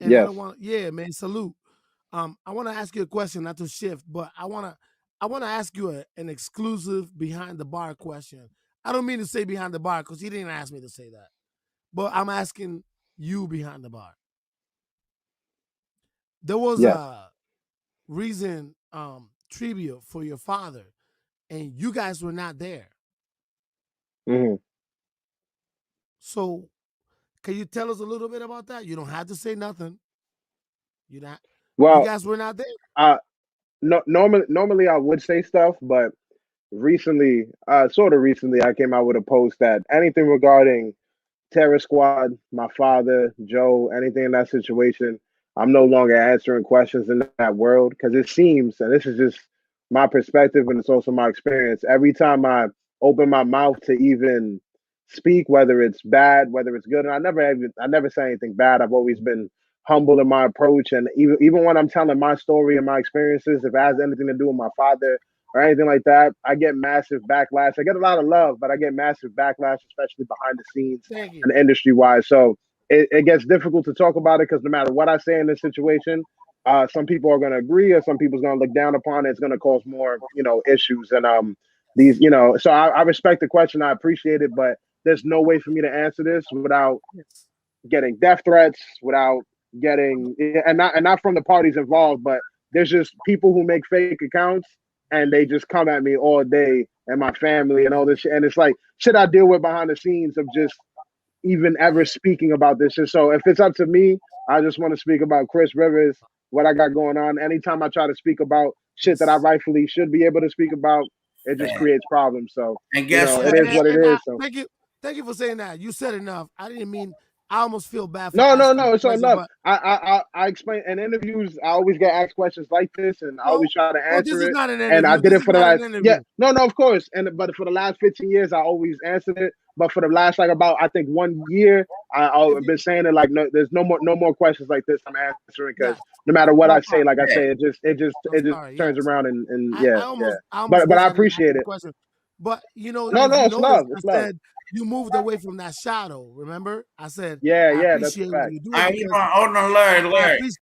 and I Yes. don't want. Yeah, man. Salute. I want to ask you a question, not to shift, but I want to ask you an exclusive behind the bar question. I don't mean to say behind the bar because he didn't ask me to say that, but I'm asking you behind the bar. There was Yes. a reason tribute for your father, and you guys were not there. Hmm. So, can you tell us a little bit about that? You don't have to say nothing. You not. You Well, guys were not there. uh, no, normally I would say stuff, but recently, sort of recently, I came out with a post that anything regarding Terror Squad, my father, Joe, anything in that situation, I'm no longer answering questions in that world because it seems, and this is just my perspective and it's also my experience, every time I open my mouth to even speak, whether it's bad, whether it's good, and I never say anything bad. I've always been humble in my approach, and even when I'm telling my story and my experiences, if it has anything to do with my father or anything like that, I get massive backlash. I get a lot of love, but I get massive backlash, especially behind the scenes Thank you. and industry wise. So it gets difficult to talk about it because no matter what I say in this situation, some people are going to agree or some people's going to look down upon it. It's going to cause more, issues. And these, so I respect the question. I appreciate it, but there's no way for me to answer this without Yes. getting death threats, without getting, and not from the parties involved, but there's just people who make fake accounts and they just come at me all day and my family and all this shit. And it's like shit I deal with behind the scenes of just even ever Yeah. speaking about this. And so if it's up to me, I just want to speak about Chris Rivers, what I got going on. Anytime I try to speak about shit that I Yes. rightfully should be able to speak about, it just Man. creates problems. So, And guess Yeah, it what? is what it and is. So thank you, for saying that. You said enough. I didn't mean. I almost feel bad for no, no, asking no. the It's all question, enough. but I explain in interviews. I always get asked questions like this, and I no, always try to no. This answer is it. not an And I interview. did This it is for the not an last interview. no, of course. But for the last 15 years, I always answered it. But for the last like about I think 1 year, If I've you, been saying it like no, there's no more questions like this I'm answering because yes, no matter what no I say, problem. like I Yeah. say, I'm it just sorry. turns Yes, around and I, yeah, I yeah. almost, I almost But wish I I didn't ask appreciate the it. question. But No, if no, you it's notice, love. I It's love. said you moved away from that shadow. Remember, I said Yeah, I yeah, that's a appreciate when fact. you do it I, because hold on, Larry, I Larry. appreciate.